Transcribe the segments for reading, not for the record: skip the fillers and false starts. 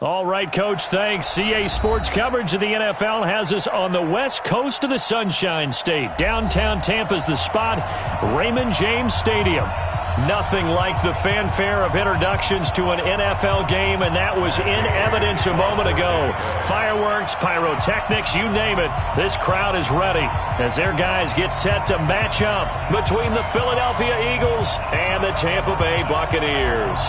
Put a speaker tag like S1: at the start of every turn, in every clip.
S1: All right, Coach, thanks. CA Sports coverage of the NFL has us on the west coast of the Sunshine State. Downtown Tampa's the spot, Raymond James Stadium. Nothing like the fanfare of introductions to an NFL game, and that was in evidence a moment ago. Fireworks, pyrotechnics, you name it. This crowd is ready as their guys get set to match up between the Philadelphia Eagles and the Tampa Bay Buccaneers.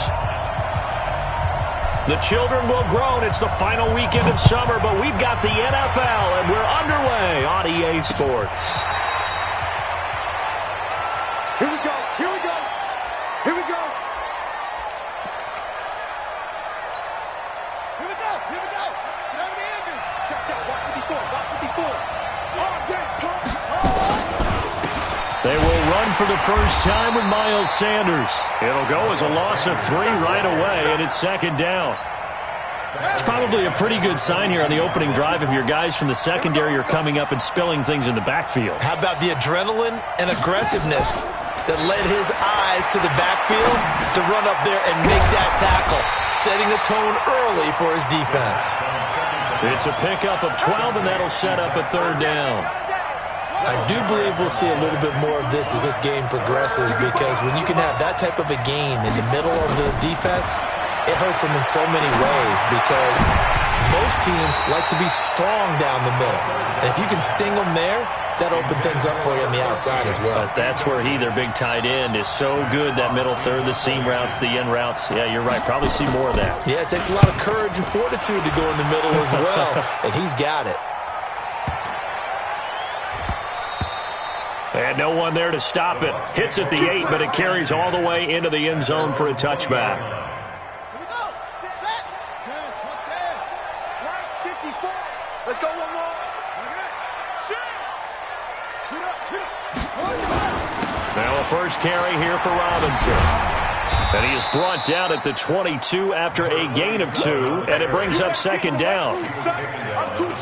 S1: The children will groan. It's the final weekend of summer, but we've got the NFL, and we're underway on EA Sports.
S2: Here we go. Here we go. Here we go. Here we go. Here we go. Get over the engine. Check, check. Watch 54. Watch 54. Oh, yeah.
S1: They will run for the first time with Miles Sanders. It'll go as a loss of 3 right away, and it's second down. It's probably a pretty good sign here on the opening drive if your guys from the secondary are coming up and spilling things in the backfield.
S3: How about the adrenaline and aggressiveness that led his eyes to the backfield to run up there and make that tackle, setting a tone early for his defense.
S1: It's a pickup of 12, and that'll set up a third down.
S3: I do believe we'll see a little bit more of this as this game progresses, because when you can have that type of a gain in the middle of the defense, it hurts them in so many ways, because most teams like to be strong down the middle. And if you can sting them there, that opens things up for you on the outside as well.
S1: But that's where their big tight end, is so good, that middle third, the seam routes, the in routes. Yeah, you're right. Probably see more of that.
S3: Yeah, it takes a lot of courage and fortitude to go in the middle as well, and he's got it.
S1: And no one there to stop it. Hits at the 8, but it carries all the way into the end zone for a touchback.
S2: Here we go. Set. Touchdown. Right 54. Let's go one more. Okay. Shoot. Shoot up. Shoot up.
S1: Now a first carry here for Robinson. And he is brought down at the 22 after a gain of 2, and it brings up second down.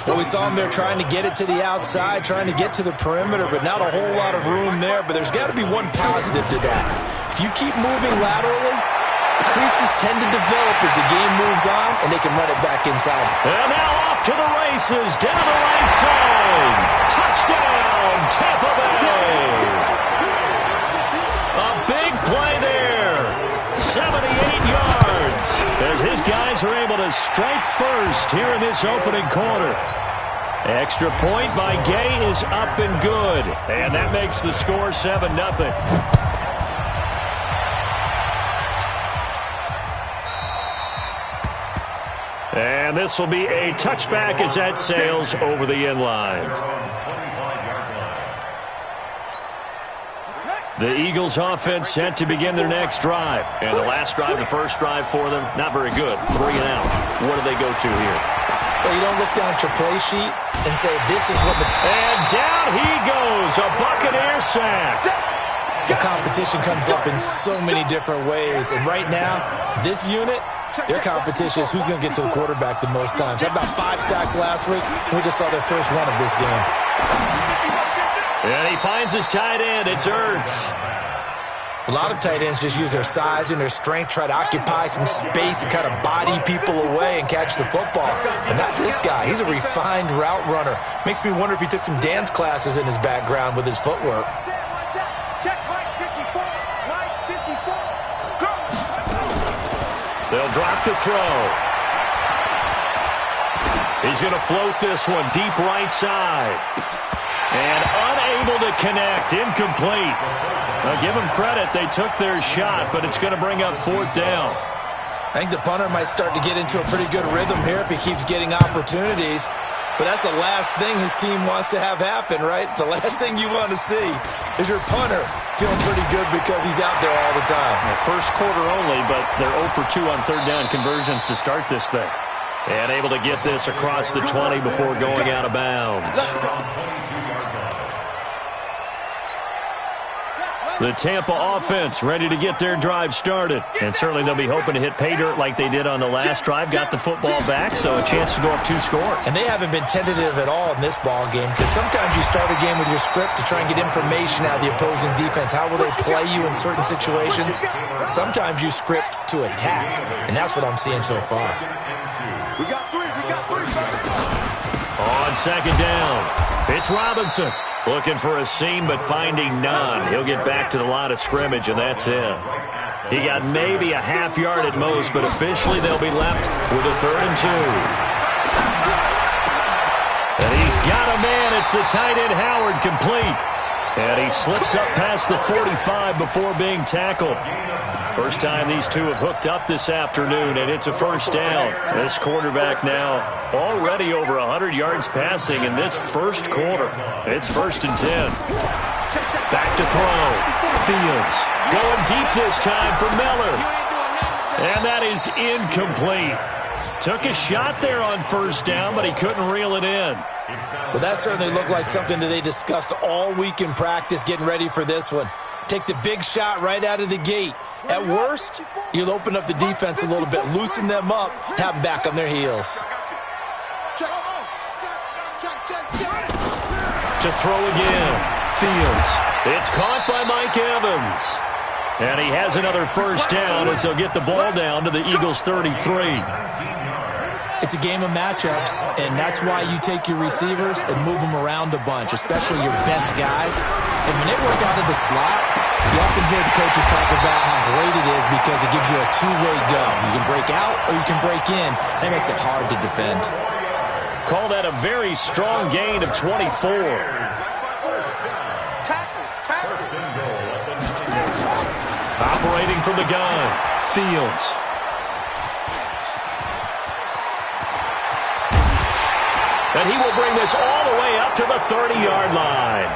S3: Well, we saw him there trying to get it to the outside, trying to get to the perimeter, but not a whole lot of room there. But there's got to be one positive to that. If you keep moving laterally, creases tend to develop as the game moves on, and they can run it back inside.
S1: And now off to the races, down the right side. Touchdown, Tampa Bay. A big play there. 78 yards as his guys are able to strike first here in this opening quarter. Extra point by Gay is up and good, and that makes the score 7-0. And this will be a touchback as that sails over the end line. The Eagles offense set to begin their next drive. And the last drive, the first drive for them, not very good. 3 and out. What do they go to here?
S3: Well, you don't look down at your play sheet and say, this is what the...
S1: And down he goes. A Buccaneer sack.
S3: The competition comes up in so many different ways. And right now, this unit, their competition is who's going to get to the quarterback the most times. Had about 5 sacks last week. We just saw their first one of this game.
S1: And he finds his tight end. It's Ertz.
S3: A lot of tight ends just use their size and their strength, try to occupy some space and kind of body people away and catch the football. But not this guy. He's a refined route runner. Makes me wonder if he took some dance classes in his background with his footwork.
S2: Check right 54. Right 54. Go.
S1: They'll drop to throw. He's going to float this one deep right side. And unable to connect. Incomplete. Now, give them credit. They took their shot, but it's going to bring up 4th down.
S3: I think the punter might start to get into a pretty good rhythm here if he keeps getting opportunities. But that's the last thing his team wants to have happen, right? The last thing you want to see is your punter feeling pretty good because he's out there all the time.
S1: First quarter only, but they're 0 for 2 on third down conversions to start this thing. And able to get this across the 20 before going out of bounds. The Tampa offense ready to get their drive started. And certainly they'll be hoping to hit pay dirt like they did on the last drive. Got the football back, so a chance to go up 2 scores.
S3: And they haven't been tentative at all in this ball game, because sometimes you start a game with your script to try and get information out of the opposing defense. How will they play you in certain situations? Sometimes you script to attack, and that's what I'm seeing so far.
S2: We got three.
S1: On second down, it's Robinson. Looking for a seam, but finding none. He'll get back to the line of scrimmage, and that's it. He got maybe a half yard at most, but officially they'll be left with a 3rd and 2. And he's got a man. It's the tight end, Howard, complete. And he slips up past the 45 before being tackled. First time these two have hooked up this afternoon, and it's a first down. This quarterback now already over 100 yards passing in this first quarter. It's 1st and 10. Back to throw. Fields going deep this time for Miller. And that is incomplete. Took a shot there on first down, but he couldn't reel it in.
S3: Well, that certainly looked like something that they discussed all week in practice getting ready for this one. Take the big shot right out of the gate. At worst, you'll open up the defense a little bit, loosen them up, have them back on their heels.
S1: To throw again. Fields. It's caught by Mike Evans. And he has another first down as he'll get the ball down to the Eagles' 33.
S3: It's a game of matchups, and that's why you take your receivers and move them around a bunch, especially your best guys. And when they work out of the slot, you often hear the coaches talk about how great it is because it gives you a two-way go. You can break out or you can break in. That makes it hard to defend.
S1: Call that a very strong gain of 24. Operating from the gun, Fields. And he will bring this all the way up to the 30-yard line.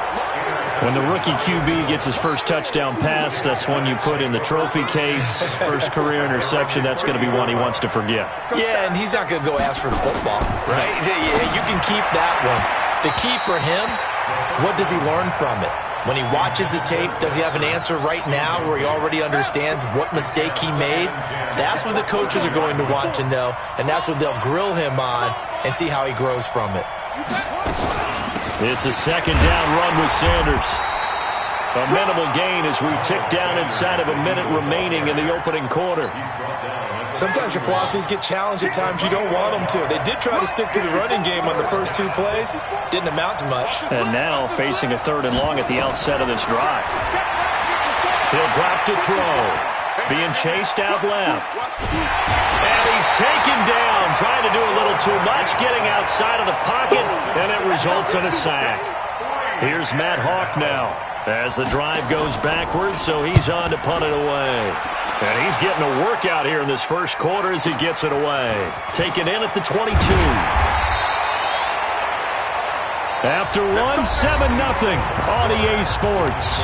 S1: When the rookie QB gets his first touchdown pass, that's one you put in the trophy case. First career interception, that's going to be one he wants to forget.
S3: Yeah, and he's not going to go ask for the football, right? You can keep that one. The key for him, what does he learn from it? When he watches the tape, does he have an answer right now where he already understands what mistake he made? That's what the coaches are going to want to know, and that's what they'll grill him on and see how he grows from it.
S1: It's a second down run with Sanders. A minimal gain as we tick down inside of a minute remaining in the opening quarter.
S3: Sometimes your philosophies get challenged at times you don't want them to. They did try to stick to the running game on the first 2 plays. Didn't amount to much.
S1: And now facing a 3rd and long at the outset of this drive. He'll drop to throw. Being chased out left. And he's taken down. Trying to do a little too much. Getting outside of the pocket. And it results in a sack. Here's Matt Hawk now. As the drive goes backwards, so he's on to punt it away. And he's getting a workout here in this first quarter as he gets it away. Taken in at the 22. After one, 7-0 on EA Sports.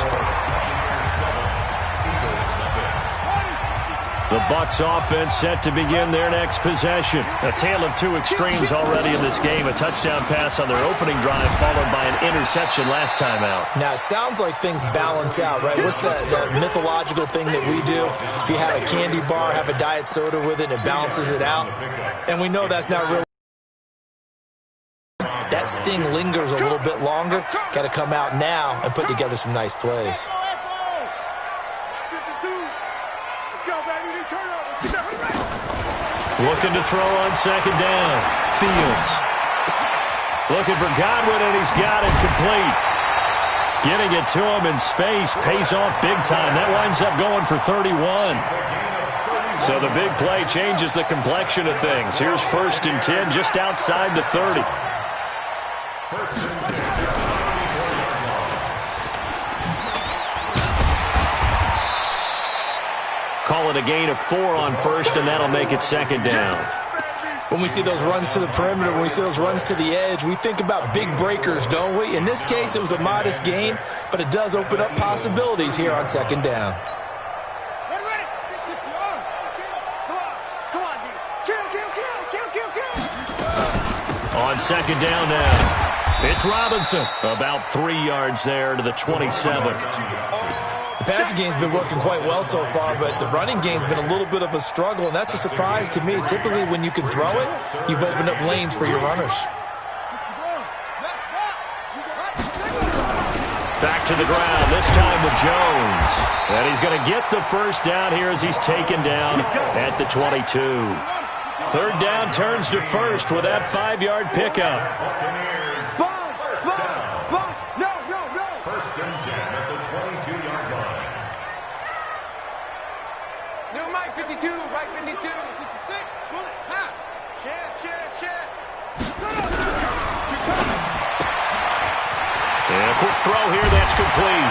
S1: The Bucs offense set to begin their next possession. A tale of two extremes already in this game. A touchdown pass on their opening drive followed by an interception last time out.
S3: Now, it sounds like things balance out, right? What's that mythological thing that we do? If you have a candy bar, have a diet soda with it, it balances it out. And we know that's not really. That sting lingers a little bit longer. Got to come out now and put together some nice plays.
S1: Looking to throw on second down. Fields. Looking for Godwin, and he's got it complete. Getting it to him in space pays off big time. That winds up going for 31. So the big play changes the complexion of things. Here's 1st and 10 just outside the 30. Call it a gain of 4 on 1st, and that'll make it 2nd down.
S3: When we see those runs to the perimeter, when we see those runs to the edge, we think about big breakers, don't we? In this case, it was a modest gain, but it does open up possibilities here on 2nd down.
S1: On 2nd down now, it's Robinson. About 3 yards there to the 27.
S3: The passing game's been working quite well so far, but the running game's been a little bit of a struggle, and that's a surprise to me. Typically, when you can throw it, you've opened up lanes for your runners.
S1: Back to the ground, this time with Jones. And he's going to get the first down here as he's taken down at the 22. Third down turns to first with that 5-yard pickup.
S2: Sponge! No!
S4: First and 10 at the 22-yard line.
S2: No, Mike 52, Mike 52. 66, pull it, ha! Chance.
S1: And a quick throw here, that's complete.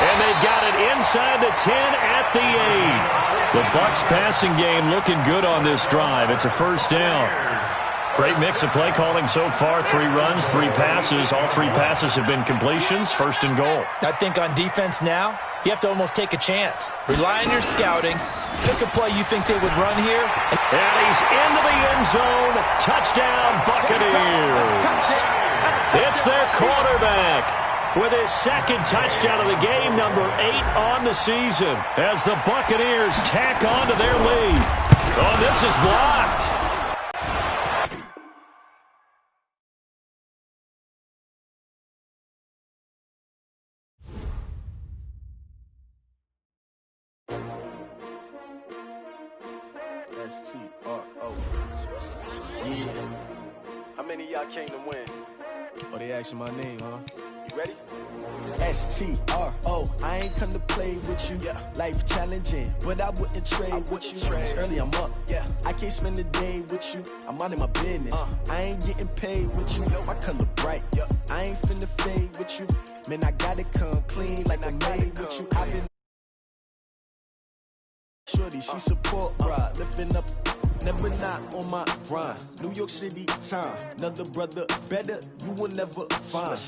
S1: And they've got it inside the 10 at the 8. The Bucs passing game looking good on this drive. It's a first down. Great mix of play calling so far. 3 runs, 3 passes. All 3 passes have been completions. First and goal.
S3: I think on defense now, you have to almost take a chance. Rely on your scouting. Pick a play you think they would run here.
S1: And he's into the end zone. Touchdown, Buccaneers. It's their quarterback with his second touchdown of the game, number 8 on the season, as the Buccaneers tack on to their lead. Oh, this is blocked.
S5: S-T-R-O. Yeah. How many of y'all came to win? Oh, they asking my name, huh? You ready? S-T-R-O. I ain't come to play with you. Yeah. Life challenging, but I wouldn't trade with you. It's early, I'm up. Yeah. I can't spend the day with you. I'm minding my business. I ain't getting paid with you. My color bright. Yeah. I ain't finna fade with you. Man, I gotta come clean like I made with you. I've been shorty, she support ride, lifting up, never not on my grind. New York City time, another brother better, you will never find.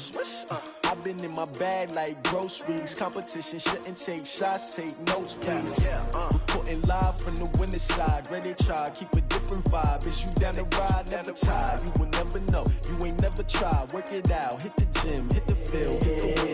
S5: I've been in my bag like groceries. Competition shouldn't take shots, take notes, please. Reporting live from the winter side, ready to try, keep a different vibe. Is you down the ride, never tired. You will never know, you ain't never tried. Work it out, hit the gym, hit the field.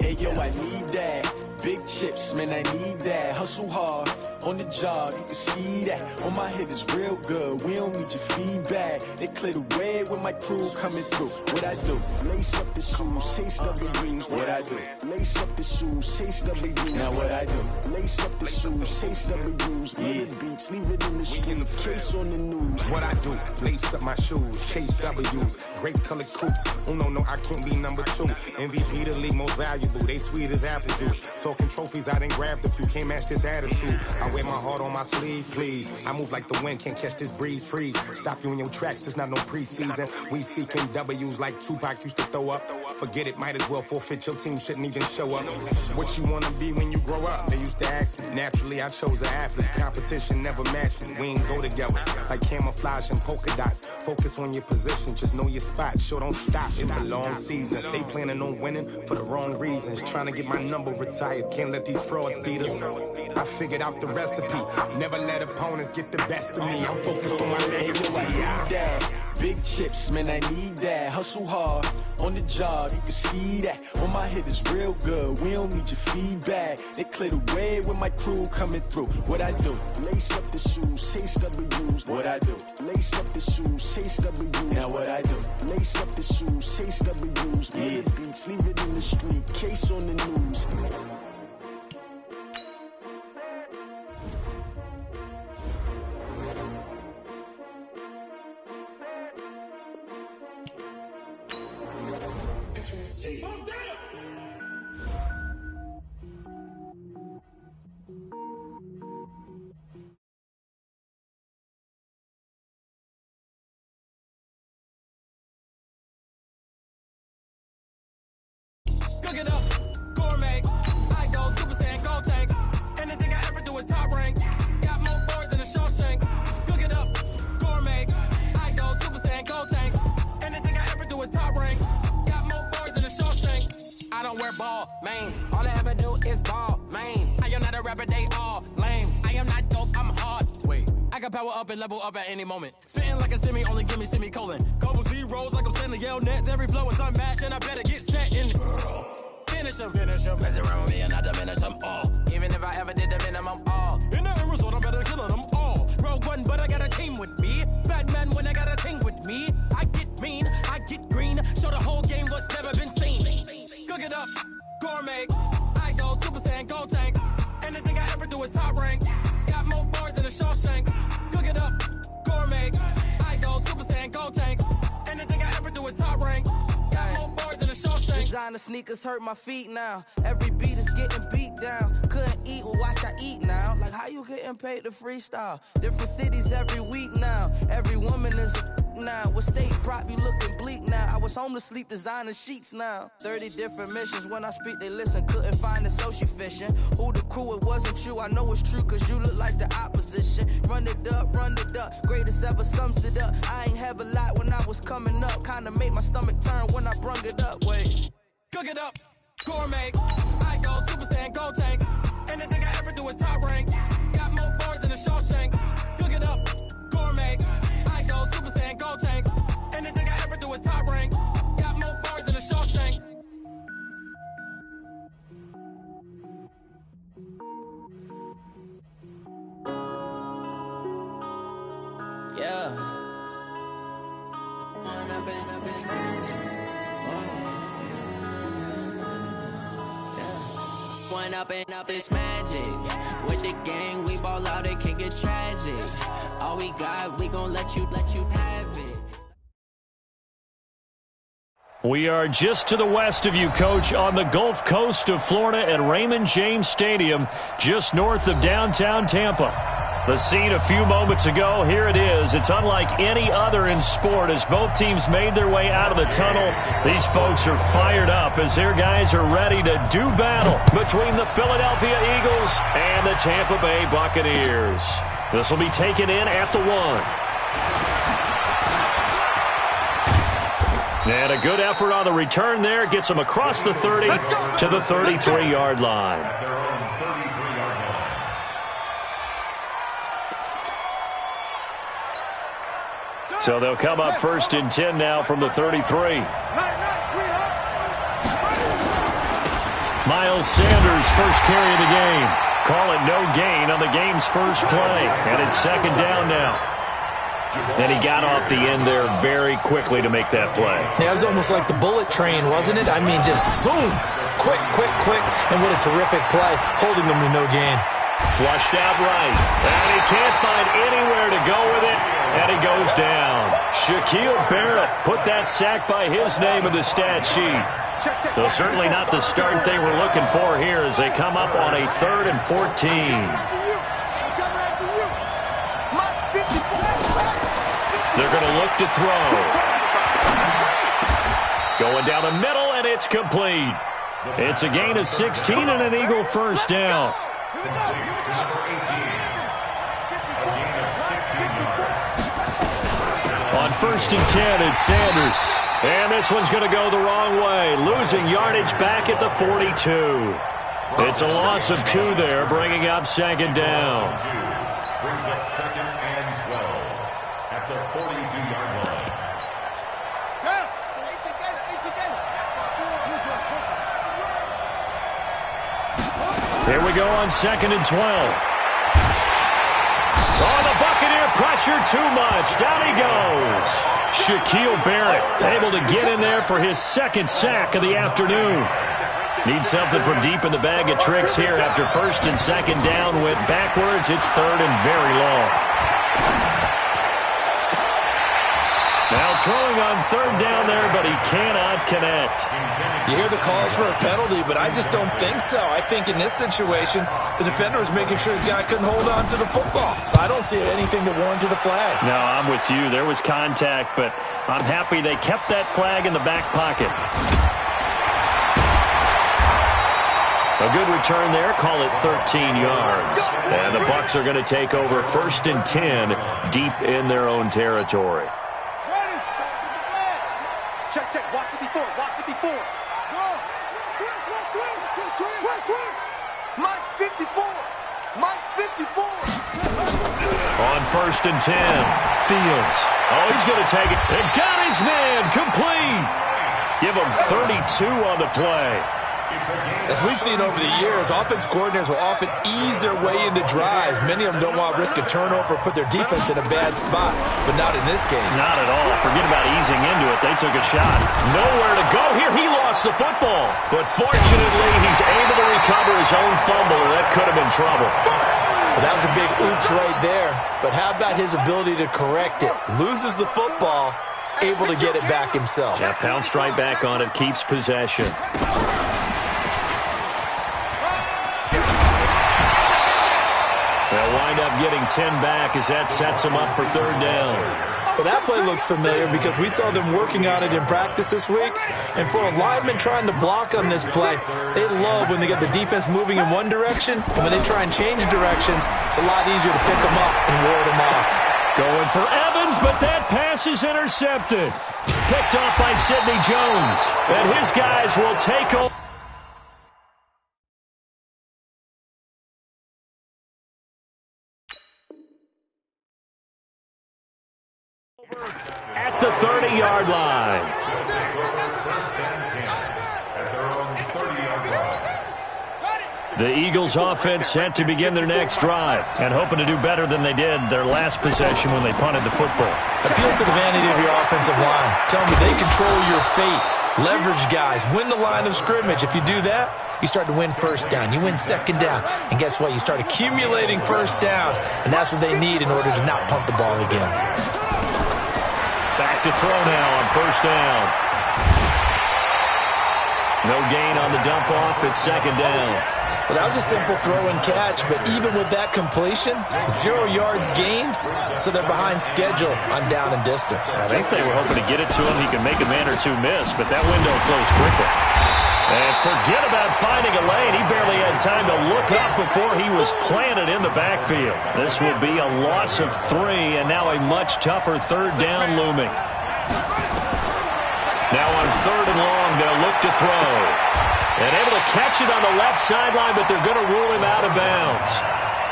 S5: Hey yo, I need that. Big chips, man, I need that. Hustle hard, on the job, you can see that. On my head is real good, we don't need your feedback. They clear the way with my crew coming through. What I do? Lace up the shoes, chase W's. What I do? Lace up the shoes, chase W's. Now what I do? Lace up the shoes, chase W's. Yeah, beats, leave it in the street, case on the news.
S6: What I do? Lace up my shoes, chase W's. Great colored coops. Oh no, I can't be number 2. MVP the league most valuable. They sweet as apple juice. Talking trophies, I didn't grab the few. Can't match this attitude. I wear my heart on my sleeve, please. I move like the wind, can't catch this breeze, freeze. Stop you in your tracks, there's not no preseason. We seeking W's like Tupac used to throw up. Forget it, might as well forfeit, your team shouldn't even show up. What you wanna be when you grow up? They used to ask me. Naturally, I chose an athlete. Competition never matched me. We ain't go together like camouflage and polka dots. Focus on your position, just know your spot. Sure, don't stop, it's a long season. They planning on winning for the wrong reasons. Trying to get my number retired, can't let these frauds beat us. I figured out the recipe. Never let opponents get the best of me. I'm focused on my legacy.
S5: Big chips, man, I need that. Hustle hard, on the job, you can see that. On my head is real good, we don't need your feedback. They clear the way with my crew coming through. What I do? Lace up the shoes, chase W's. What I do? Lace up the shoes, chase W's. Now what I do? Lace up the shoes, chase W's. Yeah, beats, leave it in the street, case on the news.
S7: Cook it up, gourmet. I go Super Saiyan, gold tank. Anything I ever do is top rank. Got more boards than a Shawshank. Cook it up, gourmet. I go Super Saiyan, gold tank. Anything I ever do is top rank. Got more boards than a Shawshank. I don't wear ball mains. All I ever do is ball main. I am not a rapper, they all lame. I am not dope, I'm hard. Wait, I can power up and level up at any moment. Spitting like a semi, only give me semicolon. Couple zeros like I'm sending yell nets. Every flow is unmatched and I better get set in. Finish them. Mess around with me and I diminish them all. Even if I ever did the minimum all. In the result, I better kill them all. Rogue One, but I got a team with me. Batman when I got a thing with me. I get mean, I get green. Show the whole game what's never been seen. Cook it up, gourmet. I go Super Saiyan, gold tank. Anything I ever do is top rank. Got more boards than a Shawshank. Cook it up, gourmet. I
S5: sneakers hurt my feet now. Every beat is getting beat down. Couldn't eat, well watch I eat now. Like how you getting paid to freestyle? Different cities every week now. Every woman is a now. What state prop you looking bleak now? I was home to sleep designing sheets now. 30 different missions. When I speak they listen. Couldn't find the social fishing. Who the crew? It wasn't you. I know it's true cause you look like the opposition. Run it up, greatest ever sums it up. I ain't have a lot when I was coming up. Kinda made my stomach turn when I brung it up. Wait.
S7: Cook it up, gourmet. I go Super Saiyan, go tank. Anything I ever do is top rank. Got more bars than a Shawshank. Cook it up, gourmet. I go Super Saiyan, go tank. Anything I ever do is top rank. Got more bars than a Shawshank.
S5: Yeah.
S8: One up and up is magic. With the gang, we ball out, it can get tragic. All we got, we gon' let you have it.
S1: We are just to the west of you, Coach, on the Gulf Coast of Florida at Raymond James Stadium, just north of downtown Tampa. The scene a few moments ago, here it is. It's unlike any other in sport as both teams made their way out of the tunnel. These folks are fired up as their guys are ready to do battle between the Philadelphia Eagles and the Tampa Bay Buccaneers. This will be taken in at the 1. And a good effort on the return there. Gets them across the 30 to the 33-yard line. So they'll come up 1st and 10 now from the 33. Miles Sanders, first carry of the game. Call it no gain on the game's first play. And it's 2nd down now. And he got off the end there very quickly to make that play.
S3: Yeah, it was almost like the bullet train, wasn't it? I mean, just zoom. Quick. And what a terrific play, holding them to no gain.
S1: Flushed out right. And he can't find anywhere to go with it. And he goes down. Shaquille Barrett put that sack by his name in the stat sheet. Though certainly not the start they were looking for here as they come up on a 3rd and 14. They're going to look to throw. Going down the middle, and it's complete. It's a gain of 16 and an Eagle first down. On 1st and 10, it's Sanders. And this one's going to go the wrong way. Losing yardage back at the 42. It's a loss of 2 there, bringing up 2nd down.
S4: Brings up 2nd and 12 at the 42-yard line.
S1: Here we go on 2nd and 12. Oh, the Buccaneer pressure too much. Down he goes. Shaquille Barrett able to get in there for his 2nd sack of the afternoon. Needs something from deep in the bag of tricks here after 1st and 2nd down. Went backwards. It's 3rd and very long. Now throwing on 3rd down there, but he cannot connect.
S3: You hear the calls for a penalty, but I just don't think so. I think in this situation, the defender was making sure his guy couldn't hold on to the football. So I don't see anything to warrant to the flag.
S1: No, I'm with you. There was contact, but I'm happy they kept that flag in the back pocket. A good return there. Call it 13 yards. And the Bucs are going to take over 1st and 10 deep in their own territory.
S2: Check. Watch 54. Go. Mike's 54.
S1: On 1st and 10, Fields. Oh, he's going to take it. And got his man complete. Give him 32 on the play.
S3: As we've seen over the years, offense coordinators will often ease their way into drives. Many of them don't want to risk a turnover or put their defense in a bad spot, but not in this case.
S1: Not at all. Forget about easing into it. They took a shot. Nowhere to go here. He lost the football. But fortunately, he's able to recover his own fumble, or that could have been trouble.
S3: Well, that was a big oops right there. But how about his ability to correct it? Loses the football, able to get it back himself.
S1: Yeah, pounced right back on it, keeps possession. They'll wind up getting 10 back as that sets them up for third down.
S3: Well, that play looks familiar because we saw them working on it in practice this week. And for a lineman trying to block on this play, they love when they get the defense moving in one direction. And when they try and change directions, it's a lot easier to pick them up and ward them off.
S1: Going for Evans, but that pass is intercepted. Picked off by Sidney Jones. And his guys will take over. At the 30-yard line. The Eagles offense set to begin their next drive and hoping to do better than they did their last possession when they punted the football.
S3: Appeal to the vanity of your offensive line. Tell them they control your fate. Leverage guys. Win the line of scrimmage. If you do that, you start to win first down. You win second down. And guess what? You start accumulating first downs. And that's what they need in order to not punt the ball again.
S1: Back to throw now on first down. No gain on the dump off. It's second down.
S3: Well, that was a simple throw and catch, but even with that completion, 0 yards gained, so they're behind schedule on down and distance.
S1: I think they were hoping to get it to him. He could make a man or two miss, but that window closed quickly. And forget about finding a lane. He barely had time to look up before he was planted in the backfield. This will be a loss of 3, and now a much tougher third down looming. Now on third and long, they'll look to throw. And able to catch it on the left sideline, but they're going to rule him out of bounds.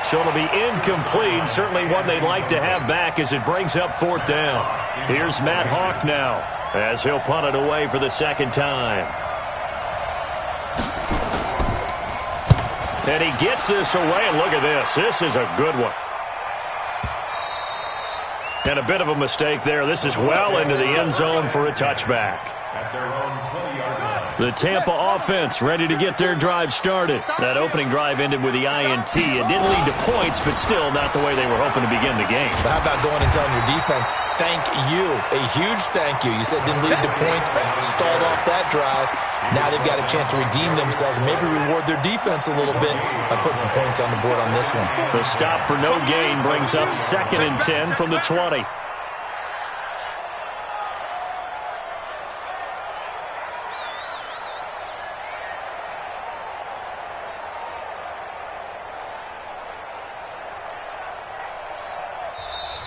S1: So it'll be incomplete. Certainly one they'd like to have back as it brings up fourth down. Here's Matt Hawk now as he'll punt it away for the second time. And he gets this away, and look at this. This is a good one. And a bit of a mistake there. This is well into the end zone for a touchback.
S4: At their own 20-yard line.
S1: The Tampa offense ready to get their drive started. That opening drive ended with the INT. It didn't lead to points, but still not the way they were hoping to begin the game.
S3: But how about going and telling your defense, thank you, a huge thank you. You said didn't lead to points, stalled off that drive. Now they've got a chance to redeem themselves and maybe reward their defense a little bit by putting some points on the board on this one.
S1: The stop for no gain brings up 2nd and 10 from the 20.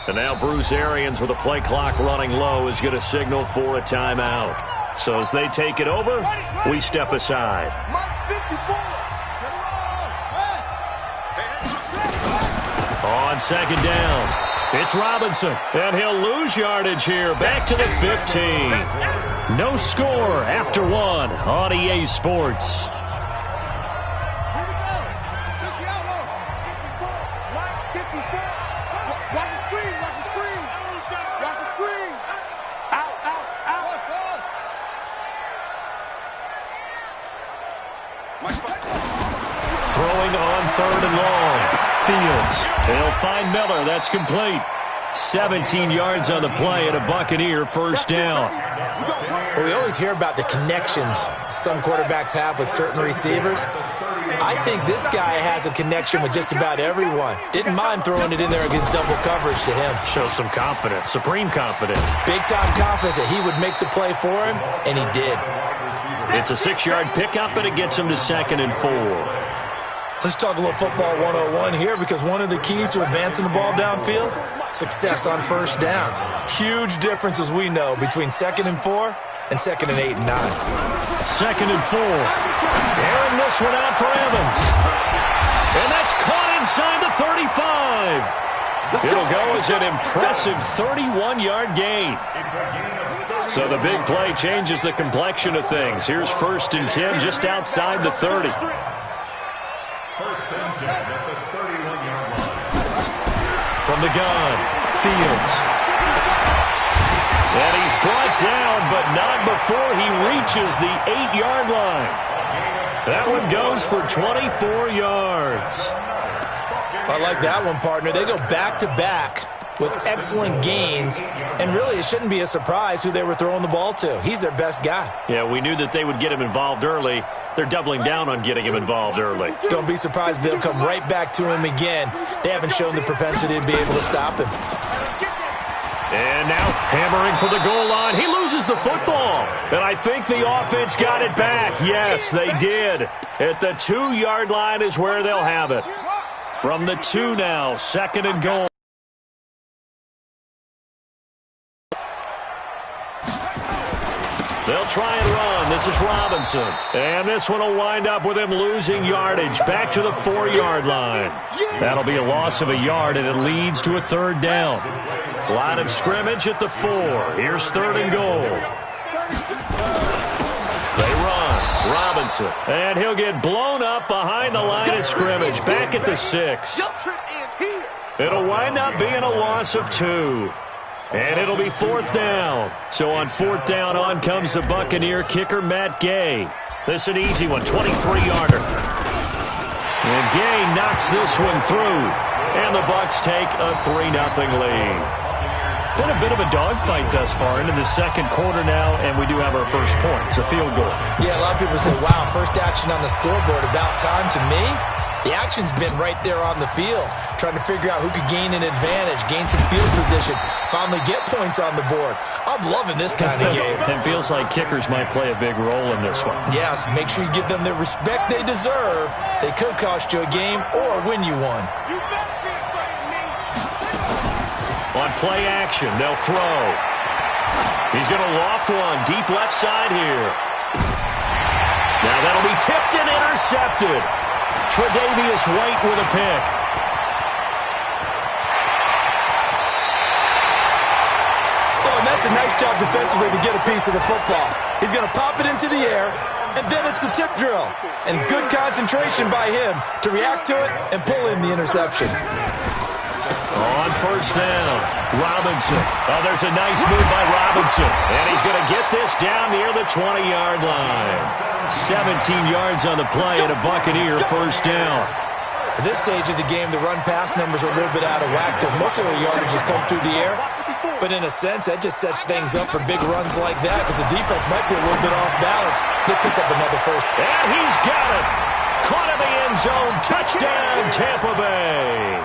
S1: And now Bruce Arians with a play clock running low is going to signal for a timeout. So as they take it over, we step aside. On second down, it's Robinson, and he'll lose yardage here. Back to the 15. No score after 1 on EA Sports. Throwing on third and long. Fields. They'll find Miller. That's complete. 17 yards on the play and a Buccaneer first down.
S3: Well, we always hear about the connections some quarterbacks have with certain receivers. I think this guy has a connection with just about everyone. Didn't mind throwing it in there against double coverage to him.
S1: Shows some confidence, supreme confidence.
S3: Big-time confidence that he would make the play for him, and he did.
S1: It's a 6-yard pickup, and it gets him to 2nd and 4.
S3: Let's talk a little football 101 here, because one of the keys to advancing the ball downfield, success on first down. Huge difference, as we know, between 2nd and 4 and 2nd and 8 and 9.
S1: 2nd and 4. Airing this one out for Evans. And that's caught inside the 35. It'll go as an impressive 31-yard gain. So the big play changes the complexion of things. Here's 1st and 10 just outside the 30.
S4: 1st and 10 at the 31-yard line.
S1: From the gun, Fields. And he's brought down, but not before he reaches the 8-yard line. That one goes for 24 yards.
S3: I like that one, partner. They go back-to-back with excellent gains, and really it shouldn't be a surprise who they were throwing the ball to. He's their best guy.
S1: Yeah, we knew that they would get him involved early. They're doubling down on getting him involved early.
S3: Don't be surprised they'll come right back to him again. They haven't shown the propensity to be able to stop him.
S1: And now hammering for the goal line. He loses the football. And I think the offense got it back. Yes, they did. At the 2-yard line is where they'll have it. From the 2 now, 2nd and goal. They'll try and run. This is Robinson. And this one will wind up with him losing yardage back to the 4-yard line. That'll be a loss of a yard, and it leads to a 3rd down. Line of scrimmage at the 4. Here's 3rd and goal. They run. Robinson. And he'll get blown up behind the line of scrimmage. Back at the 6. It'll wind up being a loss of 2. And it'll be 4th down. So on 4th down, on comes the Buccaneer kicker, Matt Gay. This is an easy one, 23-yarder. And Gay knocks this one through. And the Bucs take a 3-0 lead. Been a bit of a dogfight thus far into the 2nd quarter now, and we do have our first point. It's a field goal.
S3: Yeah, a lot of people say, wow, first action on the scoreboard, about time. To me, the action's been right there on the field, trying to figure out who could gain an advantage, gain some field position, finally get points on the board. I'm loving this kind of game.
S1: It feels like kickers might play a big role in this one.
S3: Yes, make sure you give them the respect they deserve. They could cost you a game or win you one.
S1: On play action, they'll throw. He's going to loft one deep left side here. Now that'll be tipped and intercepted. Tre'Davious White with a pick.
S3: Oh, and that's a nice job defensively to get a piece of the football. He's going to pop it into the air, and then it's the tip drill. And good concentration by him to react to it and pull in the interception.
S1: On 1st down, Robinson. Oh, there's a nice move by Robinson. And he's going to get this down near the 20-yard line. 17 yards on the play and a Buccaneer 1st down.
S3: At this stage of the game, the run-pass numbers are a little bit out of whack because most of the yardage has come through the air. But in a sense, that just sets things up for big runs like that because the defense might be a little bit off balance. They pick up another 1st.
S1: And he's got it. Caught in the end zone. Touchdown, Tampa Bay.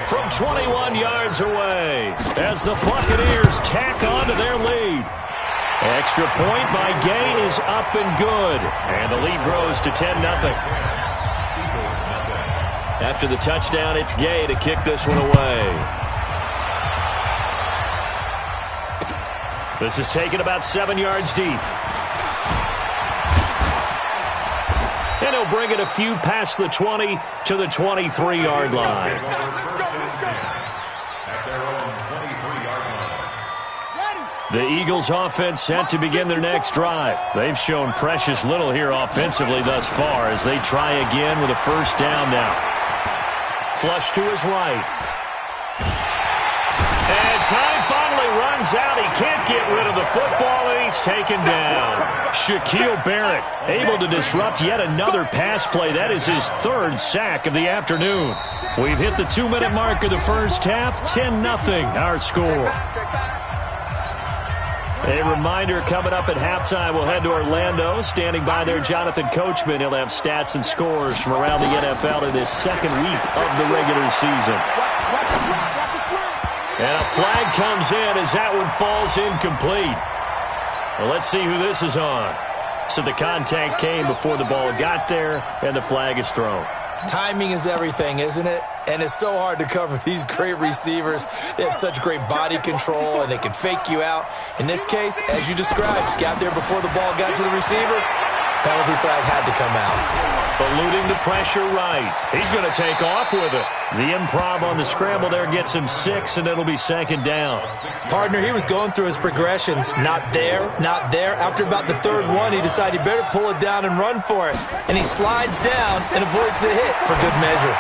S1: From 21 yards away as the Buccaneers tack on to their lead. Extra point by Gay is up and good. And the lead grows to 10-0. After the touchdown, it's Gay to kick this one away. This is taken about 7 yards deep. And he'll bring it a few past the 20 to the 23-yard line. The Eagles offense set to begin their next drive. They've shown precious little here offensively thus far as they try again with a 1st down now. Flush to his right. And time finally runs out. He can't get rid of the football, and he's taken down. Shaquille Barrett able to disrupt yet another pass play. That is his 3rd sack of the afternoon. We've hit the 2-minute mark of the 1st half. 10-0 our score. A reminder coming up at halftime, we'll head to Orlando. Standing by there, Jonathan Coachman. He'll have stats and scores from around the NFL in this 2nd week of the regular season. And a flag comes in as that one falls incomplete. Well, let's see who this is on. So the contact came before the ball got there, and the flag is thrown.
S3: Timing is everything, isn't it? And it's so hard to cover these great receivers. They have such great body control, and they can fake you out. In this case, as you described, got there before the ball got to the receiver. Penalty flag had to come out.
S1: Eluding the pressure right. He's going to take off with it. The improv on the scramble there gets him 6, and it'll be 2nd down.
S3: Partner, he was going through his progressions. Not there, not there. After about the 3rd one, he decided he better pull it down and run for it. And he slides down and avoids the hit for good measure.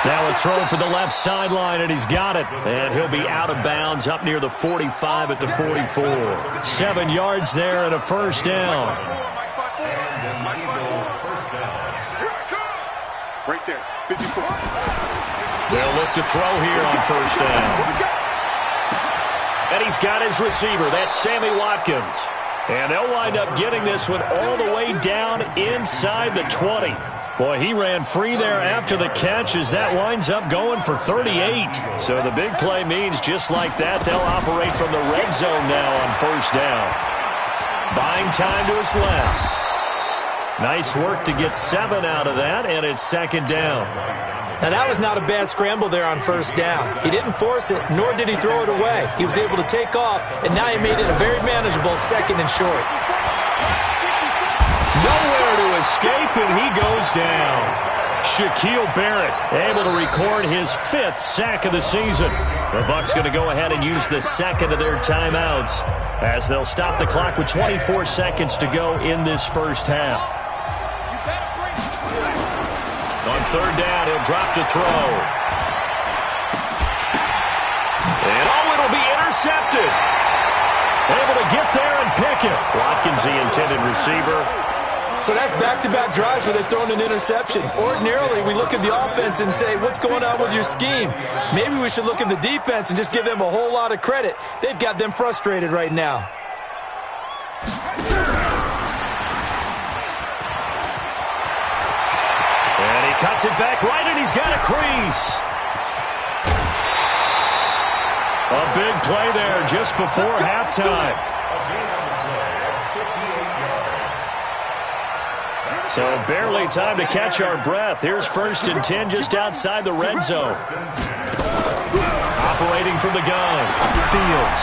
S1: Now a throw for the left sideline, and he's got it. And he'll be out of bounds up near the 45 at the 44. 7 yards there and a 1st down.
S2: Right there, 54.
S1: They'll look to throw here on first down. And he's got his receiver. That's Sammy Watkins. And they'll wind up getting this one all the way down inside the 20. Boy, he ran free there after the catch as that winds up going for 38. So the big play means just like that, they'll operate from the red zone now on first down. Buying time to his left. Nice work to get 7 out of that, and it's second down.
S3: Now, that was not a bad scramble there on first down. He didn't force it, nor did he throw it away. He was able to take off, and now he made it a very manageable second and short.
S1: Nowhere to escape, and he goes down. Shaquille Barrett able to record his 5th sack of the season. The Bucs going to go ahead and use the second of their timeouts as they'll stop the clock with 24 seconds to go in this first half. On third down, he'll drop to throw. And it'll be intercepted. Able to get there and pick it. Watkins, the intended receiver.
S3: So that's back-to-back drives where they're throwing an interception. Ordinarily, we look at the offense and say, what's going on with your scheme? Maybe we should look at the defense and just give them a whole lot of credit. They've got them frustrated right now.
S1: And he cuts it back right, and he's got a crease. A big play there just before halftime. So barely time to catch our breath. Here's 1st and 10 just outside the red zone. Operating from the gun. Fields.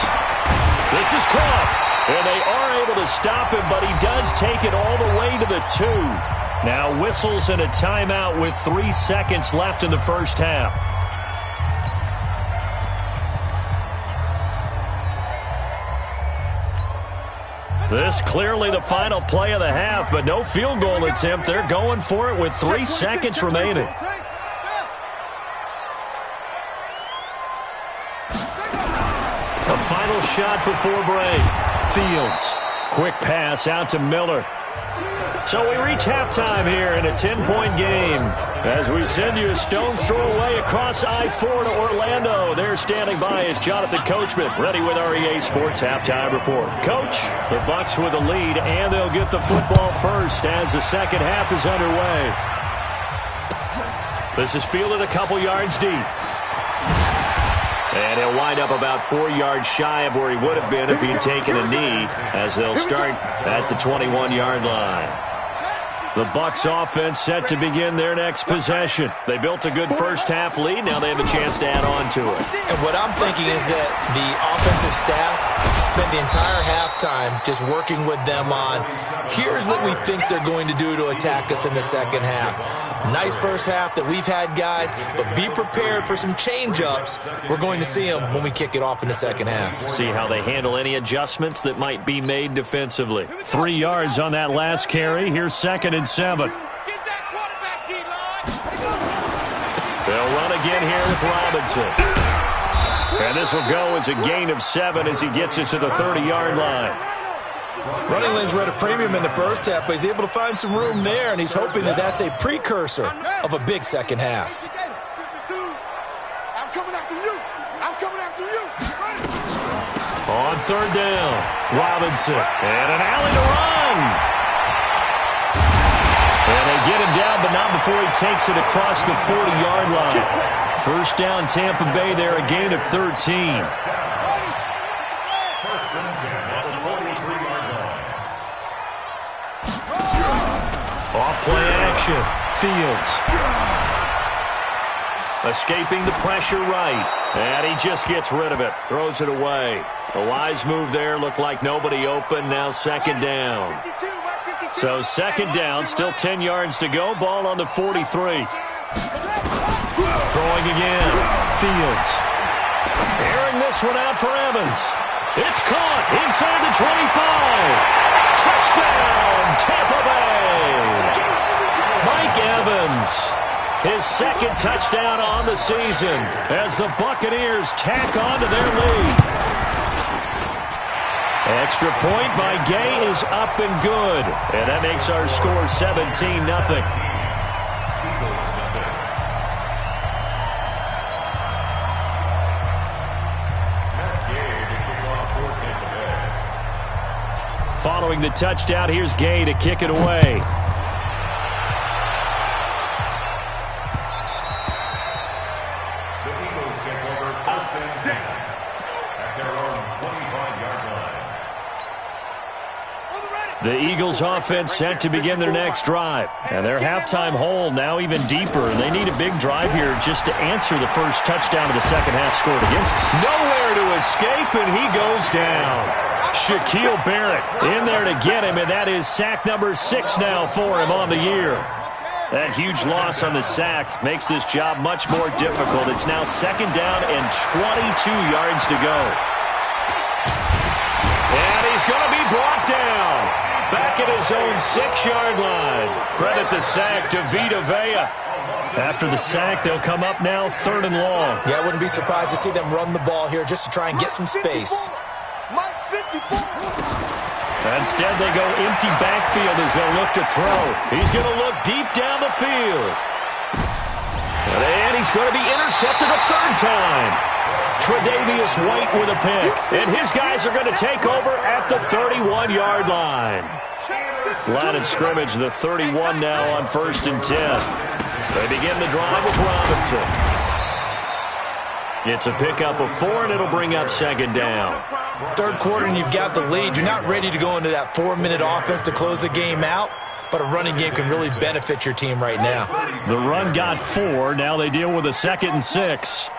S1: This is caught. And they are able to stop him, but he does take it all the way to the 2. Now whistles and a timeout with 3 seconds left in the first half. This clearly the final play of the half, but no field goal attempt. They're going for it with 3 seconds remaining. A final shot before break. Fields. Quick pass out to Miller. So we reach halftime here in a 10-point game as we send you a stone's throw away across I-4 to Orlando. There standing by is Jonathan Coachman, ready with our EA Sports Halftime Report. Coach, the Bucs with a lead, and they'll get the football first as the second half is underway. This is fielded a couple yards deep. And he'll wind up about 4 yards shy of where he would have been if he had taken a knee as they'll start at the 21-yard line. The Bucs offense set to begin their next possession. They built a good first half lead. Now they have a chance to add on to it.
S3: And what I'm thinking is that the offensive staff spent the entire halftime just working with them on, here's what we think they're going to do to attack us in the second half. Nice first half that we've had, guys, but be prepared for some change-ups. We're going to see them when we kick it off in the second half.
S1: See how they handle any adjustments that might be made defensively. 3 yards on that last carry. Here's 2nd and 7. They'll run again here with Robinson. And this will go as a gain of 7 as he gets it to the 30-yard line.
S3: Running lanes were at a premium in the first half, but he's able to find some room there, and he's hoping that that's a precursor of a big second half.
S2: I'm coming after you. I'm coming after you.
S1: On third down, Robinson. And an alley to run. And they get him down, but not before he takes it across the 40-yard line. First down, Tampa Bay there, a gain of 13. Off-play action. Fields. Escaping the pressure right. And he just gets rid of it. Throws it away. A wise move there. Looked like nobody open. Now second down. So second down. Still 10 yards to go. Ball on the 43. Throwing again. Fields. Airing this one out for Evans. It's caught inside the 25. Touchdown, Tampa Bay. Mike Evans, his second touchdown on the season as the Buccaneers tack on to their lead. Extra point by Gay is up and good. And that makes our score 17-0. following the touchdown. Here's Gay to kick it away. The Eagles offense set to begin their next drive. And their halftime hole now even deeper. They need a big drive here just to answer the first touchdown of the second half scored against. Nowhere to escape, and he goes down. Shaquille Barrett in there to get him, and that is sack number 6 now for him on the year. That huge loss on the sack makes this job much more difficult. It's now second down and 22 yards to go. And he's going to be brought down. Back at his own 6-yard line. Credit the sack to Vita Vea. After the sack, they'll come up now 3rd and long.
S3: Yeah, I wouldn't be surprised to see them run the ball here just to try and get some space.
S1: Instead, they go empty backfield as they look to throw. He's going to look deep down the field. And he's going to be intercepted a 3rd time. Tre'Davious White with a pick. And his guys are going to take over at the 31-yard line. Line of scrimmage, the 31 now on 1st and 10. They begin the drive with Robinson. It's a pickup of 4, and it'll bring up 2nd down.
S3: 3rd quarter, and you've got the lead. You're not ready to go into that 4-minute offense to close the game out, but a running game can really benefit your team right now.
S1: The run got 4. Now they deal with a 2nd and 6.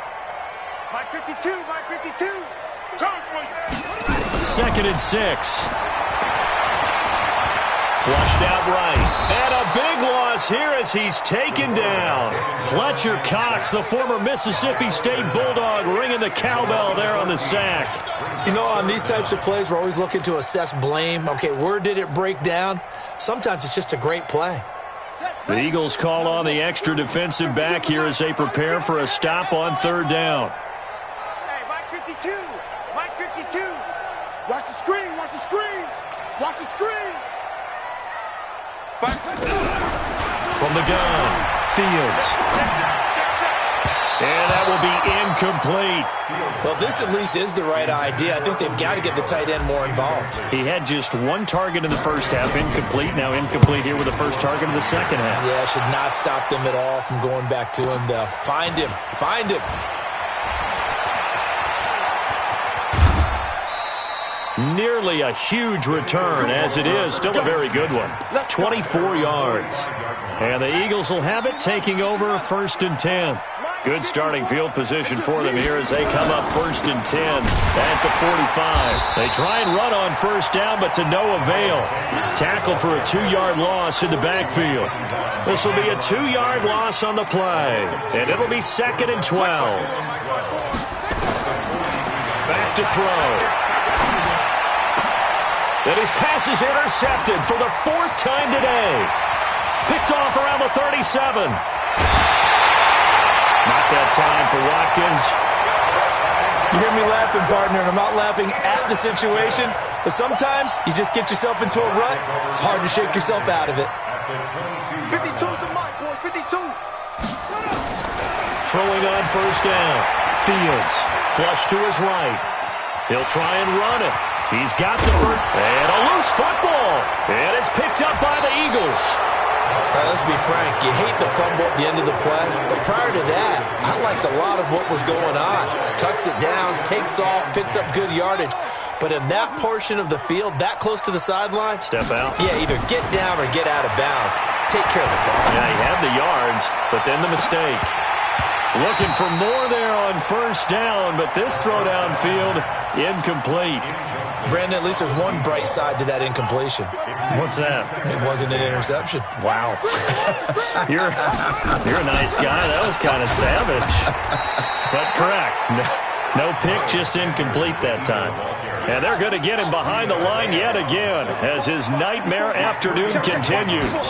S2: Mike 52, Mike 52. Coming for you.
S1: 2nd and 6. Flushed out right. And a big loss here as he's taken down. Fletcher Cox, the former Mississippi State Bulldog, ringing the cowbell there on the sack.
S3: You know, on these types of plays, we're always looking to assess blame. Okay, where did it break down? Sometimes it's just a great play.
S1: The Eagles call on the extra defensive back here as they prepare for a stop on 3rd down.
S2: Hey, Mike 52, Mike 52. Watch the screen, watch the screen, watch the screen.
S1: From the gun, Fields. And that will be incomplete.
S3: Well, this at least is the right idea. I think they've got to get the tight end more involved.
S1: He had just 1 target in the first half, incomplete. Now incomplete here with the first target of the second half.
S3: Yeah, should not stop them at all from going back to him. Find him. Find him.
S1: Nearly a huge return, as it is. Still a very good one. 24 yards. And the Eagles will have it, taking over 1st and 10. Good starting field position for them here as they come up 1st and 10 at the 45. They try and run on 1st down, but to no avail. Tackled for a 2-yard loss in the backfield. This will be a 2-yard loss on the play. And it'll be 2nd and 12. Back to throw. And his pass is intercepted for the 4th time today. Picked off around the 37. Not that time for Watkins.
S3: You hear me laughing, partner, and I'm not laughing at the situation, but sometimes you just get yourself into a rut. It's hard to shake yourself out of it.
S2: 52 to Mike, boy, 52.
S1: Throwing on 1st down. Fields, flush to his right. He'll try and run it. He's got the first, and a loose football. And it's picked up by the Eagles.
S3: Let's be frank, you hate the fumble at the end of the play, but prior to that, I liked a lot of what was going on. Tucks it down, takes off, picks up good yardage. But in that portion of the field, that close to the sideline,
S1: step out.
S3: Yeah, either get down or get out of bounds. Take care of the ball.
S1: Yeah, he had the yards, but then the mistake. Looking for more there on 1st down, but this throw downfield, incomplete.
S3: Brandon, at least there's one bright side to that incompletion.
S1: What's that?
S3: It wasn't an interception.
S1: Wow. You're a nice guy. That was kind of savage. But correct. No pick, just incomplete that time. And they're going to get him behind the line yet again as his nightmare afternoon continues.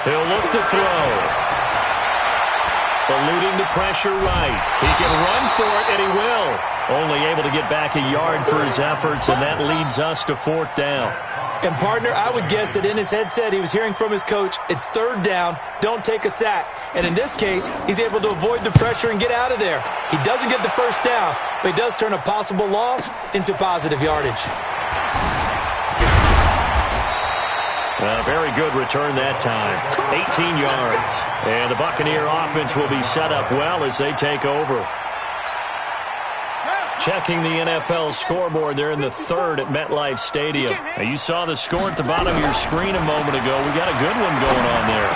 S1: He'll look to throw. Eluding the pressure right. He can run for it, and he will. Only able to get back a yard for his efforts, and that leads us to 4th down.
S3: And, partner, I would guess that in his headset he was hearing from his coach, it's 3rd down, don't take a sack. And in this case, he's able to avoid the pressure and get out of there. He doesn't get the 1st down, but he does turn a possible loss into positive yardage.
S1: Very good return that time. 18 yards. And the Buccaneer offense will be set up well as they take over. Checking the NFL scoreboard, they're in the third at MetLife Stadium. Now, you saw the score at the bottom of your screen a moment ago. We got a good one going on there.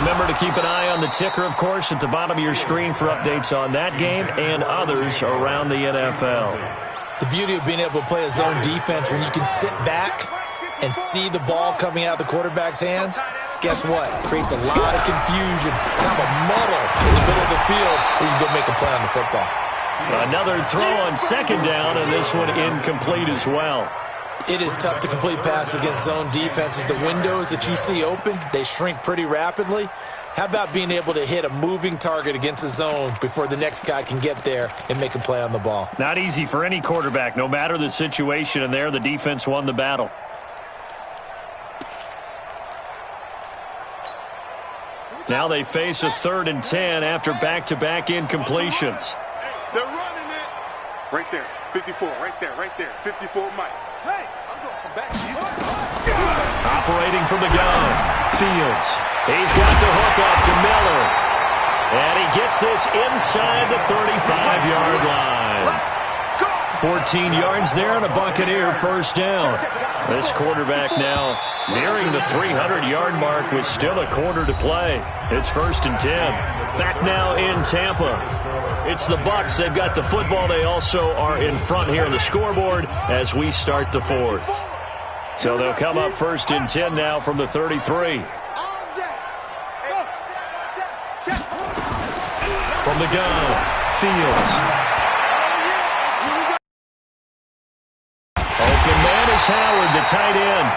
S1: Remember to keep an eye on the ticker, of course, at the bottom of your screen for updates on that game and others around the NFL.
S3: The beauty of being able to play a zone defense when you can sit back and see the ball coming out of the quarterback's hands, guess what? Creates a lot of confusion, kind of a muddle in the middle of the field where you can go make a play on the football.
S1: Another throw on second down, and this one incomplete as well.
S3: It is tough to complete passes against zone defenses. The windows that you see open, they shrink pretty rapidly. How about being able to hit a moving target against a zone before the next guy can get there and make a play on the ball?
S1: Not easy for any quarterback, no matter the situation, and there the defense won the battle. Now they face a 3rd and 10 after back-to-back incompletions.
S2: They're running it. Right there. 54. Right there. 54 Mike. Hey, I'm going to come back.
S1: Operating from the gun. Fields. He's got the hook up to Miller. And he gets this inside the 35-yard line. 14 yards there and a Buccaneer first down. This quarterback now nearing the 300-yard mark with still a quarter to play. It's 1st and 10. Back now in Tampa. It's the Bucs. They've got the football. They also are in front here on the scoreboard as we start the 4th. So they'll come up 1st and 10 now from the 33. From the gun, Fields. Open man is Howard, the tight end.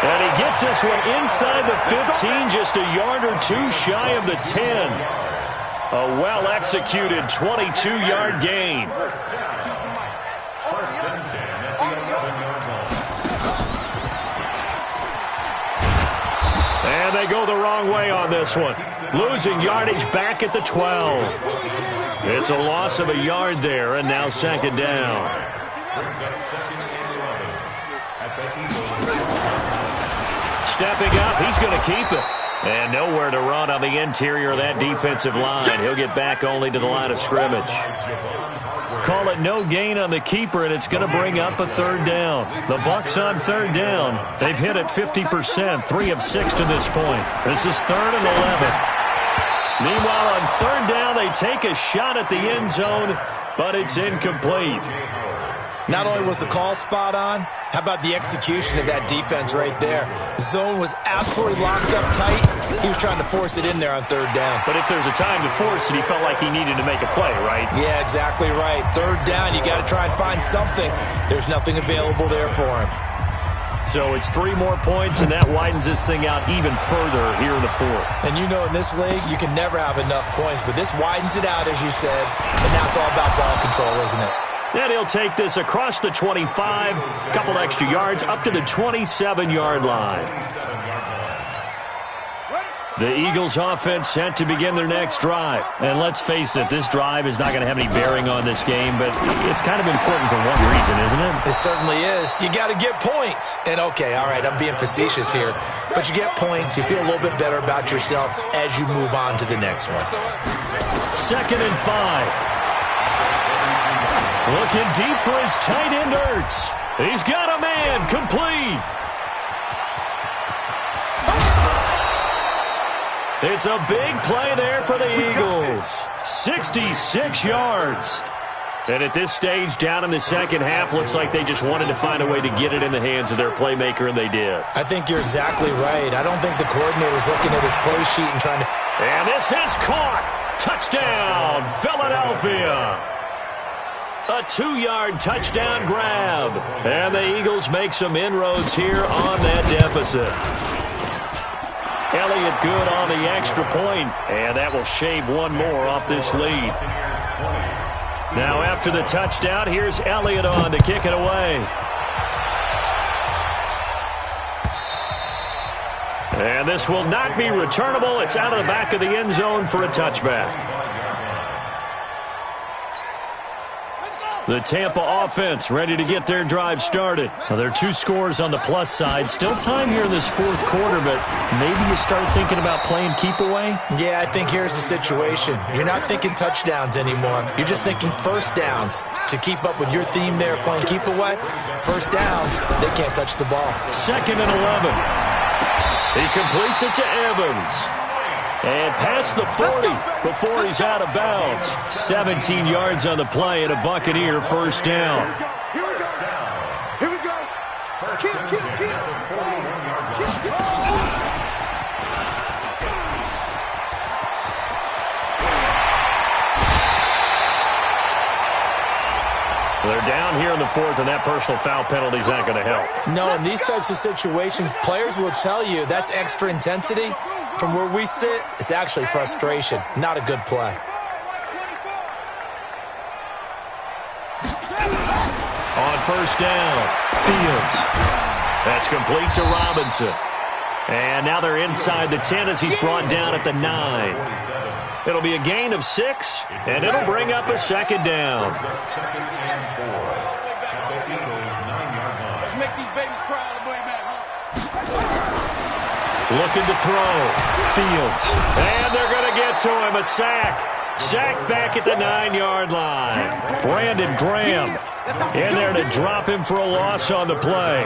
S1: And he gets this one inside the 15, just a yard or two shy of the 10. A well-executed 22-yard gain. And they go the wrong way on this one. Losing yardage back at the 12. It's a loss of a yard there, and now 2nd down. Stepping up, he's going to keep it. And nowhere to run on the interior of that defensive line. He'll get back only to the line of scrimmage. Call it no gain on the keeper, and it's going to bring up a 3rd down. The Bucs on 3rd down. They've hit it 50%, 3 of 6 to this point. This is 3rd and 11. Meanwhile, on 3rd down, they take a shot at the end zone, but it's incomplete.
S3: Not only was the call spot on, how about the execution of that defense right there? Zone was absolutely locked up tight. He was trying to force it in there on 3rd down.
S1: But if there's a time to force it, he felt like he needed to make a play, right?
S3: Yeah, exactly right. 3rd down, you got to try and find something. There's nothing available there for him.
S1: So it's 3 more points, and that widens this thing out even further here in the 4th.
S3: And you know in this league, you can never have enough points, but this widens it out, as you said. And now it's all about ball control, isn't it?
S1: And he'll take this across the 25, couple extra yards, up to the 27-yard line. The Eagles offense set to begin their next drive. And let's face it, this drive is not going to have any bearing on this game, but it's kind of important for one reason, isn't it?
S3: It certainly is. You got to get points. And okay, all right, I'm being facetious here, but you get points, you feel a little bit better about yourself as you move on to the next one.
S1: 2nd and 5. Looking deep for his tight end, Ertz. He's got a man, complete. It's a big play there for the Eagles. 66 yards. And at this stage, down in the second half, looks like they just wanted to find a way to get it in the hands of their playmaker, and they did.
S3: I think you're exactly right. I don't think the coordinator's looking at his play sheet and trying to...
S1: And this is caught. Touchdown, Philadelphia. A 2-yard touchdown grab. And the Eagles make some inroads here on that deficit. Elliott good on the extra point, and that will shave one more off this lead. Now after the touchdown, here's Elliott on to kick it away. And this will not be returnable. It's out of the back of the end zone for a touchback. The Tampa offense ready to get their drive started. Now, there are 2 scores on the plus side. Still time here in this fourth quarter, but maybe you start thinking about playing keep away?
S3: Yeah, I think here's the situation. You're not thinking touchdowns anymore. You're just thinking first downs. To keep up with your theme there, playing keep away, first downs, they can't touch the ball.
S1: 2nd and 11. He completes it to Evans. And past the 40 before he's out of bounds. 17 yards on the play and a Buccaneer first down.
S2: Here we go. Here we go. Kill.
S1: They're down here in the 4th, and that personal foul penalty is not going to help.
S3: No, in these types of situations, players will tell you that's extra intensity. From where we sit, it's actually frustration. Not a good play.
S1: On first down, Fields. That's complete to Robinson. And now they're inside the 10 as he's brought down at the 9. It'll be a gain of 6, and it'll bring up a 2nd down.
S2: Let's make these babies cry all the way back home.
S1: Looking to throw. Fields. And they're going to get to him. A sack. Sacked back at the 9-yard line. Brandon Graham in there to drop him for a loss on the play.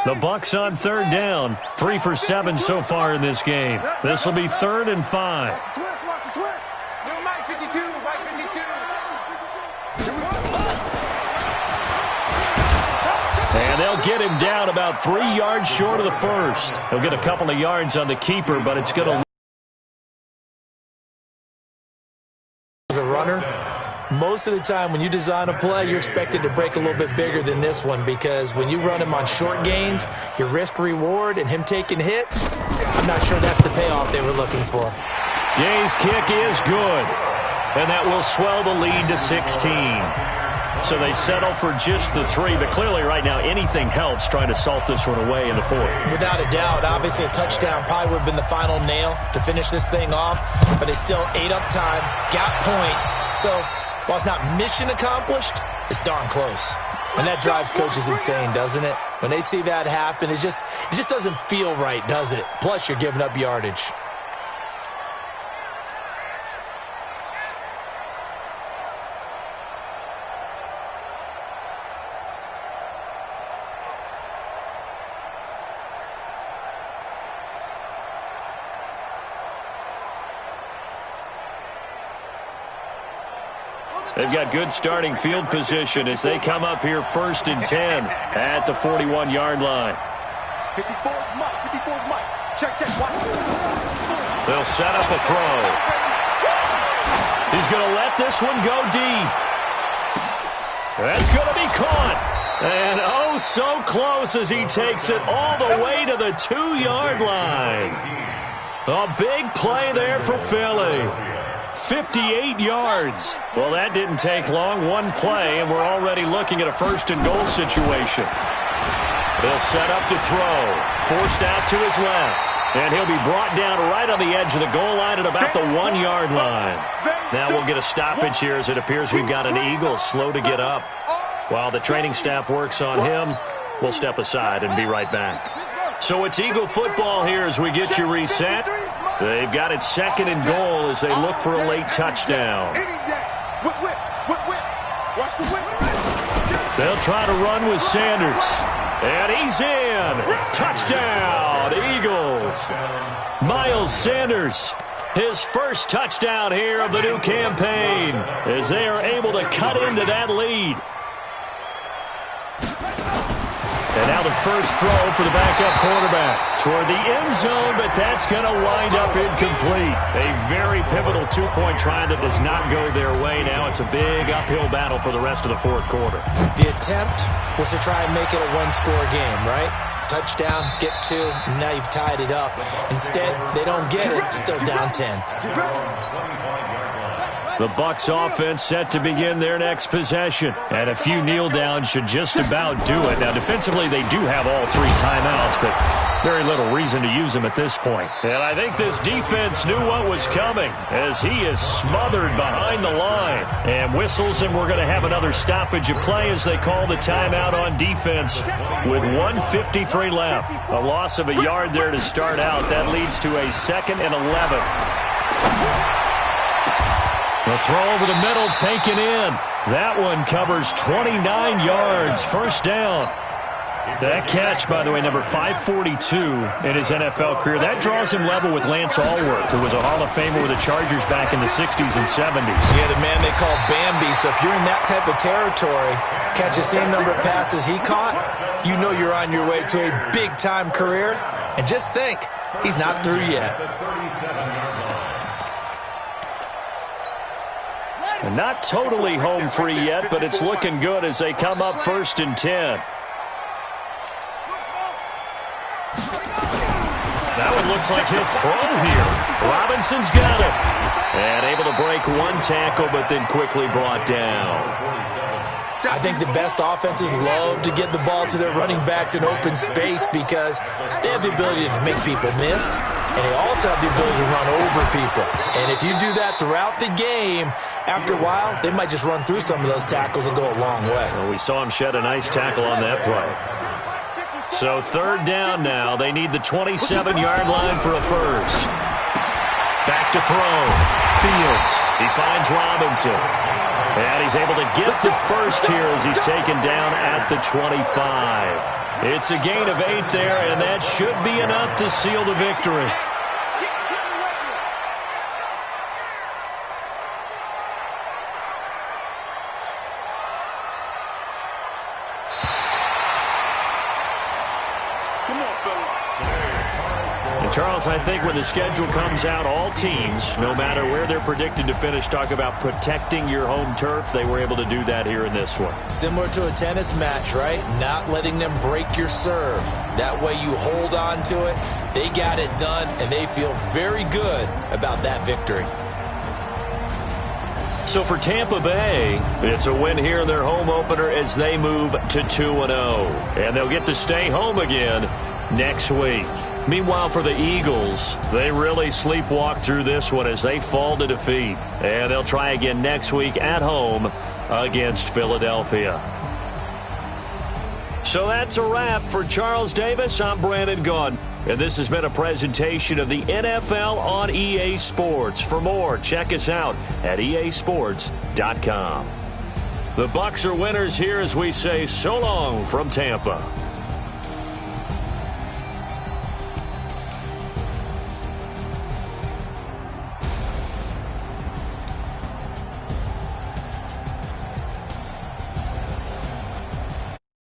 S1: The Bucs on 3rd down. 3 for 7 so far in this game. This will be 3rd and 5.
S2: Watch the twist. Little Mike 52, Mike 52.
S1: And they'll get him down about 3 yards short of the first. He'll get a couple of yards on the keeper, but it's going to...
S3: As a runner, most of the time when you design a play, you're expected to break a little bit bigger than this one because when you run him on short gains, your risk-reward and him taking hits, I'm not sure that's the payoff they were looking for.
S1: Gay's kick is good, and that will swell the lead to 16. So they settle for just the 3, but clearly right now anything helps trying to salt this one away in the 4th.
S3: Without a doubt, obviously a touchdown probably would have been the final nail to finish this thing off, but they still ate up time, got points, so while it's not mission accomplished, it's darn close. And that drives coaches insane, doesn't it? When they see that happen, it just doesn't feel right, does it? Plus, you're giving up yardage.
S1: They've got good starting field position as they come up here 1st and 10 at the 41-yard line.
S2: 54's Mike. 54's Mike. Check. Watch.
S1: They'll set up a throw. He's going to let this one go deep. That's going to be caught. And oh, so close as he takes it all the way to the 2-yard line. A big play there for Philly. 58 yards. Well, that didn't take long. One play, and we're already looking at a 1st and goal situation. They'll set up to throw. Forced out to his left. And he'll be brought down right on the edge of the goal line at about the 1-yard line. Now we'll get a stoppage here as it appears we've got an Eagle slow to get up. While the training staff works on him, we'll step aside and be right back. So it's Eagle football here as we get you reset. They've got it 2nd and goal as they look for a late touchdown. They'll try to run with Sanders. And he's in. Touchdown, Eagles. Miles Sanders, his first touchdown here of the new campaign as they are able to cut into that lead. And now the first throw for the backup quarterback toward the end zone, but that's going to wind up incomplete. A very pivotal 2-point try that does not go their way. Now it's a big uphill battle for the rest of the 4th quarter.
S3: The attempt was to try and make it a 1-score game, right? Touchdown, get 2, and now you've tied it up. Instead, they don't get it, still down 10.
S1: The Bucs offense set to begin their next possession. And a few kneel downs should just about do it. Now, defensively, they do have all 3 timeouts, but very little reason to use them at this point. And I think this defense knew what was coming as he is smothered behind the line. And whistles, and we're going to have another stoppage of play as they call the timeout on defense with 1:53 left. A loss of a yard there to start out. That leads to a 2nd and 11. The throw over the middle taken in. That one covers 29 yards. First down. That catch, by the way, number 542 in his NFL career. That draws him level with Lance Allworth, who was a Hall of Famer with the Chargers back in the 60s and 70s.
S3: Yeah, the man they call Bambi. So if you're in that type of territory, catch the same number of passes he caught, you know you're on your way to a big-time career. And just think, he's not through yet.
S1: And not totally home free yet, but it's looking good as they come up 1st and 10. That one looks like he'll throw here. Robinson's got it. And able to break 1 tackle, but then quickly brought down.
S3: I think the best offenses love to get the ball to their running backs in open space because they have the ability to make people miss, and they also have the ability to run over people. And if you do that throughout the game, after a while, they might just run through some of those tackles and go a long way.
S1: Well, we saw him shed a nice tackle on that play. So 3rd down now. They need the 27-yard line for a first. Back to throw. Fields. He finds Robinson. And he's able to get the first here as he's taken down at the 25. It's a gain of 8 there, and that should be enough to seal the victory. Charles, I think when the schedule comes out, all teams, no matter where they're predicted to finish, talk about protecting your home turf. They were able to do that here in this one.
S3: Similar to a tennis match, right? Not letting them break your serve. That way you hold on to it. They got it done, and they feel very good about that victory.
S1: So for Tampa Bay, it's a win here in their home opener as they move to 2-0. And they'll get to stay home again next week. Meanwhile, for the Eagles, they really sleepwalk through this one as they fall to defeat. And they'll try again next week at home against Philadelphia. So that's a wrap for Charles Davis. I'm Brandon Gaudin. And this has been a presentation of the NFL on EA Sports. For more, check us out at easports.com. The Bucs are winners here as we say so long from Tampa.